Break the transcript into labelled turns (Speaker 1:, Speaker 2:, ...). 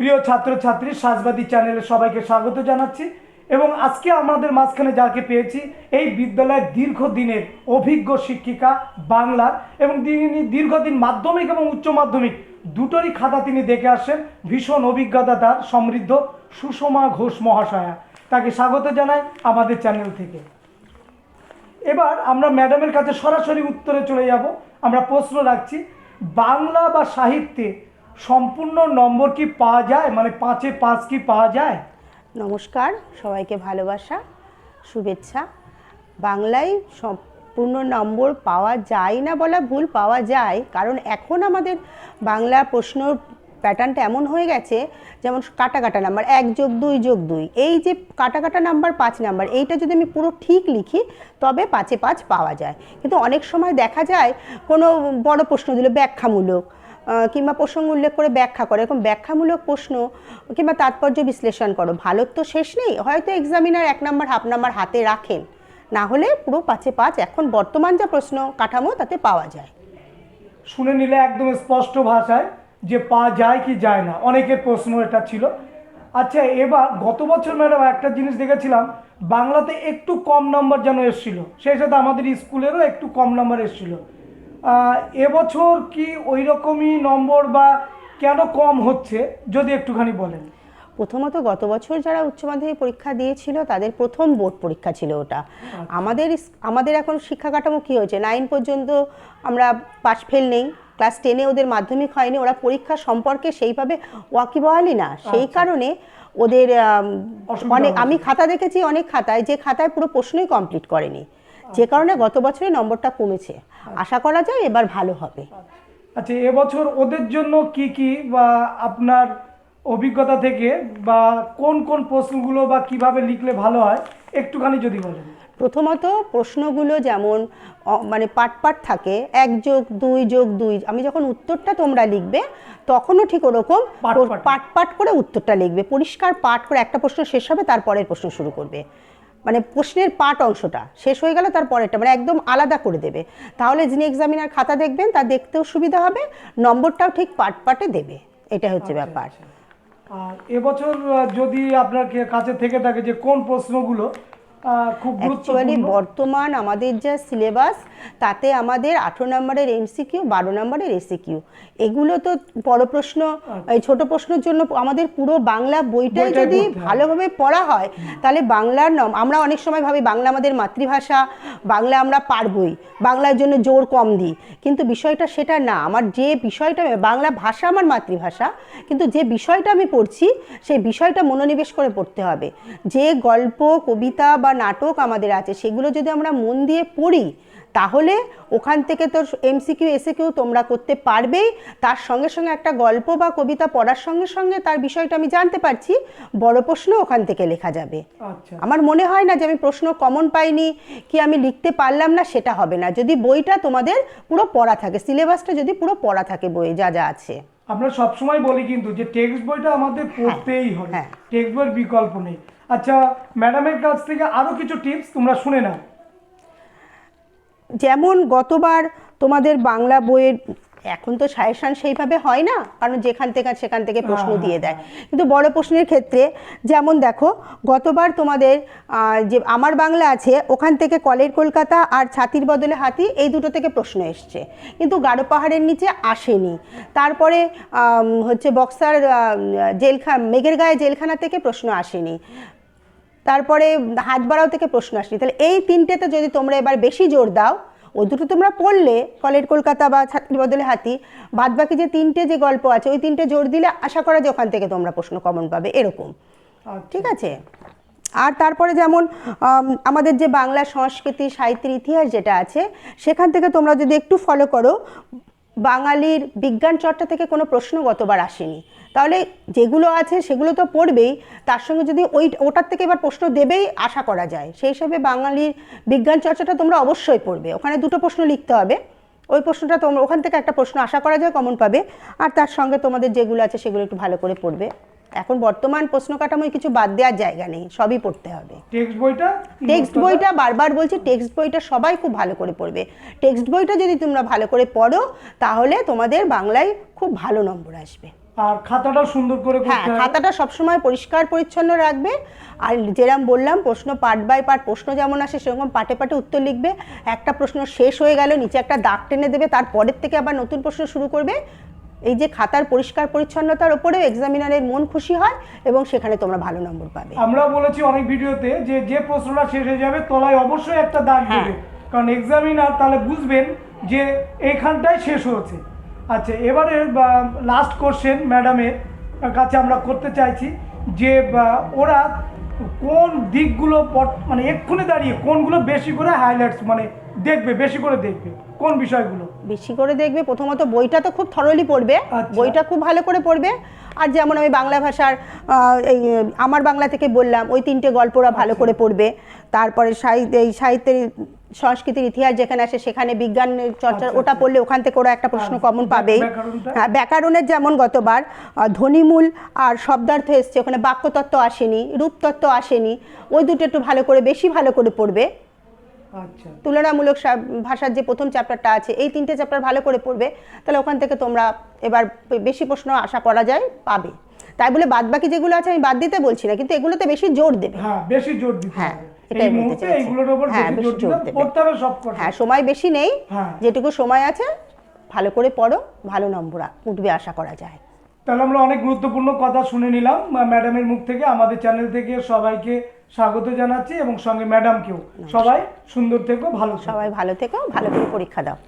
Speaker 1: প্রিয় ছাত্রছাত্রী সাজবাদী চ্যানেলে সবাইকে স্বাগত জানাচ্ছি এবং আজকে আমাদের মাঝখানে যাকে পেয়েছি এই বিদ্যালয়ের দীর্ঘদিনের অভিজ্ঞ শিক্ষিকা বাংলা এবং তিনি দীর্ঘদিন মাধ্যমিক এবং উচ্চ মাধ্যমিক দুটোরই খাতা তিনি দেখে আসেন, ভীষণ অভিজ্ঞতা তার সমৃদ্ধ সুষমা ঘোষ মহাশয়া। তাকে স্বাগত জানাই আমাদের চ্যানেল থেকে। এবার আমরা ম্যাডামের কাছে সরাসরি উত্তরে চলে যাব। আমরা প্রশ্ন রাখছি, বাংলা বা সাহিত্যে সম্পূর্ণ নম্বর কি পাওয়া যায়, মানে 5-এ 5 কি পাওয়া যায়?
Speaker 2: নমস্কার, সবাইকে ভালোবাসা শুভেচ্ছা। বাংলায় সম্পূর্ণ নম্বর পাওয়া যায় না বলা ভুল, পাওয়া যায়, কারণ এখন আমাদের বাংলা প্রশ্ন প্যাটার্নটা এমন হয়ে গেছে, যেমন কাটা কাটা নাম্বার 1+2+2, এই যে কাটা কাটা নাম্বার 5 নাম্বার, এইটা যদি আমি পুরো ঠিক লিখি তবে 5-এ 5 পাওয়া যায়। কিন্তু অনেক সময় দেখা যায় কোনো বড় প্রশ্ন দিল ব্যাখ্যামূলক কিংবা প্রসঙ্গ উল্লেখ করে ব্যাখ্যা করে, এরকম ব্যাখ্যামূলক প্রশ্ন কিংবা তাৎপর্য বিশ্লেষণ করো, ভালোর তো শেষ নেই, হয়তো এক্সামিনার 1 নাম্বার হাফ নাম্বার হাতে রাখেন, না হলে পুরো 5-এ 5 এখন বর্তমান যা প্রশ্ন কাঠামো তাতে পাওয়া যায়।
Speaker 1: শুনে নিলে একদম স্পষ্ট ভাষায় যে পাওয়া যায় কি যায় না, অনেকের প্রশ্ন এটা ছিল। আচ্ছা, এবার গত বছর ম্যাডাম একটা জিনিস দেখেছিলাম, বাংলাতে একটু কম নম্বর যেন এসেছিল, সেই সাথে আমাদের স্কুলেরও একটু কম নম্বর এসেছিল। এবছর কি ওই রকমই নম্বর বা কেন কম হচ্ছে যদি একটুখানি বলেন।
Speaker 2: প্রথমত গত বছর যারা উচ্চ মাধ্যমিক পরীক্ষা দিয়েছিল তাদের প্রথম বোর্ড পরীক্ষা ছিল ওটা। আমাদের এখন শিক্ষা কাঠামো কী হয়েছে, 9 পর্যন্ত আমরা পাস ফেল নেই, ক্লাস 10-এ ওদের মাধ্যমিক হয়নি, ওরা পরীক্ষা সম্পর্কে সেইভাবে ওয়াকিবহালই না, সেই কারণে ওদের অনেক, আমি খাতা দেখেছি অনেক খাতায়, যে খাতায় পুরো প্রশ্নই কমপ্লিট করেনি, যে কারণে গত বছরে নম্বরটা কমেছে। আশা করা যায় এবার ভালো হবে।
Speaker 1: আচ্ছা, এবছর ওদের জন্য কি কি বা আপনার অভিজ্ঞতা থেকে বা কোন কোন প্রশ্নগুলো বা কিভাবে লিখলে ভালো হয় একটুখানি যদি বলেন।
Speaker 2: প্রথমত প্রশ্নগুলো যেমন মানে পাট পাট থাকে, 1+2+2, আমি যখন উত্তরটা তোমরা লিখবে তখনও ঠিক ওরকম পাট পাট করে উত্তরটা লিখবে, পরিষ্কার পাঠ করে, একটা প্রশ্ন শেষ হবে তারপরের প্রশ্ন শুরু করবে, মানে প্রশ্নের পাঠ অংশটা শেষ হয়ে গেল তারপরেরটা, মানে একদম আলাদা করে দেবে, তাহলে যিনি এক্সামিনার খাতা দেখবেন তার দেখতেও সুবিধা হবে, নম্বরটাও ঠিক পাট পাটে দেবে, এটা হচ্ছে ব্যাপার।
Speaker 1: আর এবছর যদি আপনার কাছে থেকে থাকে যে কোন প্রশ্নগুলো খুব গুরুত্বপূর্ণ,
Speaker 2: বর্তমান আমাদের যা সিলেবাস তাতে আমাদের 18 নম্বরের এমসিকিউ, 12 নম্বরের এসিকিউ, এগুলো তো বড় প্রশ্ন, এই ছোট প্রশ্নের জন্য আমাদের পুরো বাংলা বইটাই যদি ভালোভাবে পড়া হয় তাহলে বাংলার আমরা অনেক সময় ভাবি বাংলা আমাদের মাতৃভাষা, বাংলা আমরা পারবই, বাংলার জন্য জোর কম দিই, কিন্তু বিষয়টা সেটা না। আমার যে বিষয়টা, বাংলা ভাষা আমার মাতৃভাষা, কিন্তু যে বিষয়টা আমি পড়ছি সেই বিষয়টা মনোনিবেশ করে পড়তে হবে। যে গল্প কবিতা বা নাটক আমাদের আছে সেগুলো যদি আমরা মন দিয়ে পড়ি তাহলে ওখান থেকে তো এমসিকিউ এসিকিউ তোমরা করতে পারবেই, তার সঙ্গে সঙ্গে একটা গল্প বা কবিতা পড়ার সঙ্গে সঙ্গে তার বিষয়টা আমি জানতে পারছি, বড় প্রশ্ন ওখান থেকে লেখা যাবে। আমার মনে হয় না যে আমি প্রশ্ন কমন পাইনি কি আমি লিখতে পারলাম না, সেটা হবে না যদি বইটা তোমাদের পুরো পড়া থাকে, সিলেবাসটা যদি পুরো পড়া থাকে বইয়ে যা যা আছে।
Speaker 1: আমরা সবসময় বলি কিন্তু যে টেক্সট বইটা আমাদের পড়তেই হবে, টেক্সট বইয়ের বিকল্প নেই। আচ্ছা, ম্যাডামের কাছ থেকে আরও কিছু টিপস তোমরা শুনে নাও।
Speaker 2: যেমন গতবার তোমাদের বাংলা বইয়ের এখন তো সাজেশন সেইভাবে হয় না, কারণ যেখান থেকে সেখান থেকে প্রশ্ন দিয়ে দেয়, কিন্তু বড় প্রশ্নের ক্ষেত্রে যেমন দেখো গতবার তোমাদের যে আমার বাংলা আছে ওখান থেকে কলের কলকাতা আর ছাতির বদলে হাতি, এই দুটো থেকে প্রশ্ন এসছে, কিন্তু গাঢ় পাহাড়ের নিচে আসেনি। তারপরে হচ্ছে বক্সার মেঘের গায়ে জেলখানা থেকে প্রশ্ন আসেনি, তারপরে হাতবাড়াও থেকে প্রশ্ন আসেনি। তাহলে এই তিনটেতে যদি তোমরা এবার বেশি জোর দাও, ওই দুটো তোমরা পড়লে কলের কলকাতা বা ছাত্রীর বদলে হাতি, বাদ বাকি যে তিনটে যে গল্প আছে ওই তিনটে জোর দিলে আশা করা যে ওখান থেকে তোমরা প্রশ্ন কমন পাবে, এরকম। ঠিক আছে। আর তারপরে যেমন আমাদের যে বাংলা সংস্কৃতি সাহিত্যের ইতিহাস যেটা আছে সেখান থেকে তোমরা যদি একটু ফলো করো, বাঙালির বিজ্ঞান চর্চা থেকে কোনো প্রশ্ন গতবার আসেনি, তাহলে যেগুলো আছে সেগুলো তো পড়বেই, তার সঙ্গে যদি ওটার থেকে এবার প্রশ্ন দেবেই আশা করা যায়, সেই হিসাবে বাঙালির বিজ্ঞান চর্চাটা তোমরা অবশ্যই পড়বে, ওখানে 2টো প্রশ্ন লিখতে হবে, ওই প্রশ্নটা তোমরা ওখান থেকে একটা প্রশ্ন আশা করা যায় কমন পাবে, আর তার সঙ্গে তোমাদের যেগুলো আছে সেগুলো একটু ভালো করে পড়বে। এখন বর্তমান প্রশ্ন কাঠামোয় কিছু বাদ দেওয়ার জায়গা নেই, সবই পড়তে হবে। টেক্সট বইটা বারবার বলছি, টেক্সট বইটা সবাই খুব ভালো করে পড়বে, টেক্সট বইটা যদি তোমরা ভালো করে পড়ো তাহলে তোমাদের বাংলায় খুব ভালো নম্বর আসবে।
Speaker 1: আর খাতাটাও সুন্দর করে
Speaker 2: হ্যাঁ,
Speaker 1: করতে হবে।
Speaker 2: খাতাটা সবসময় পরিষ্কার পরিচ্ছন্ন রাখবে। আর যেরকম বললাম, প্রশ্ন পার্ট বাই পার্ট প্রশ্ন যেমন আসে সেরকম পাটে পাটে উত্তর লিখবে। একটা প্রশ্ন শেষ হয়ে গেল নিচে একটা দাগ টেনে দেবে, তারপরের থেকে আবার নতুন প্রশ্ন শুরু করবে। এই যে খাতার পরিষ্কার পরিচ্ছন্নতার উপরেও এক্সামিনারের মন খুশি হয় এবং সেখানে তোমরা ভালো নম্বর পাবে।
Speaker 1: আমরা বলেছি অনেক ভিডিওতে যে যে প্রশ্নটা শেষ হয়ে যাবে তলায় অবশ্যই একটা দাগ
Speaker 2: হ্যাঁ।
Speaker 1: দেবে, কারণ এক্সামিনার তাহলে বুঝবেন যে এইখানটাই শেষ হয়েছে। আচ্ছা, এবারে লাস্ট কোশ্চেন ম্যাডামের কাছে আমরা করতে চাইছি যে ওরা কোন দিকগুলো মানে এক্ষুনি দাঁড়িয়ে কোনগুলো বেশি করে হাইলাইটস মানে দেখবে, বেশি করে দেখবে কোন বিষয়গুলো?
Speaker 2: বেশি করে দেখবে প্রথমত বইটা তো খুব থরলি পড়বে,
Speaker 1: আচ্ছা।
Speaker 2: বইটা খুব ভালো করে পড়বে। আর যেমন আমি বাংলা ভাষার এই আমার বাংলা থেকে বললাম, ওই 3টে গল্পরা ভালো করে পড়বে। তারপরে সাহিত্যের সংস্কৃতির ইতিহাস যেখানে আসে সেখানে বিজ্ঞানের চর্চা,
Speaker 1: আচ্ছা,
Speaker 2: ওটা পড়লে ওখান থেকে ওরা একটা প্রশ্ন কমন পাবেই।
Speaker 1: ব্যাকরণটা?
Speaker 2: হ্যাঁ, ব্যাকরণের যেমন গতবার ধ্বনিমূল আর শব্দার্থ এসছে, ওখানে বাক্যতত্ত্ব আসেনি, রূপতত্ত্ব আসেনি, ওই দুটো একটু ভালো করে বেশি ভালো করে পড়বে।
Speaker 1: আচ্ছা,
Speaker 2: তুলনামূলক ভাষার যে প্রথম চ্যাপ্টারটা আছে, এই 3টে চ্যাপ্টার ভালো করে পড়বে, তাহলে ওখান থেকে তোমরা এবার বেশি প্রশ্ন আশা করা যায় পাবে। তাই বলে বাদ বাকি যেগুলো আছে আমি বাদ দিতে বলছি না, কিন্তু এগুলোতে বেশি জোর দেবে।
Speaker 1: হ্যাঁ, বেশি জোর দিতে
Speaker 2: হ্যাঁ,
Speaker 1: হবে।
Speaker 2: এটাই
Speaker 1: এই
Speaker 2: বলতে
Speaker 1: মুহূর্তে
Speaker 2: চাইছি।
Speaker 1: এইগুলোর উপর
Speaker 2: হ্যাঁ,
Speaker 1: বেশি
Speaker 2: বেশি
Speaker 1: জোর
Speaker 2: জোর
Speaker 1: দিতে
Speaker 2: দেবে।
Speaker 1: পড়তে হবে সব কথা।
Speaker 2: হ্যাঁ, সময় বেশি নেই,
Speaker 1: হ্যাঁ।
Speaker 2: যেটুকু সময় আছে ভালো করে পড়ো, ভালো নম্বর উঠবে আশা করা যায়।
Speaker 1: তাহলে আমরা অনেক গুরুত্বপূর্ণ কথা শুনে নিলাম ম্যাডামের মুখ থেকে। আমাদের চ্যানেল থেকে সবাইকে স্বাগত জানাচ্ছি এবং সঙ্গে ম্যাডামকেও। সবাই সুন্দর থেকো, ভালো থেকো।
Speaker 2: সবাই ভালো থেকো, ভালো করে পরীক্ষা দাও।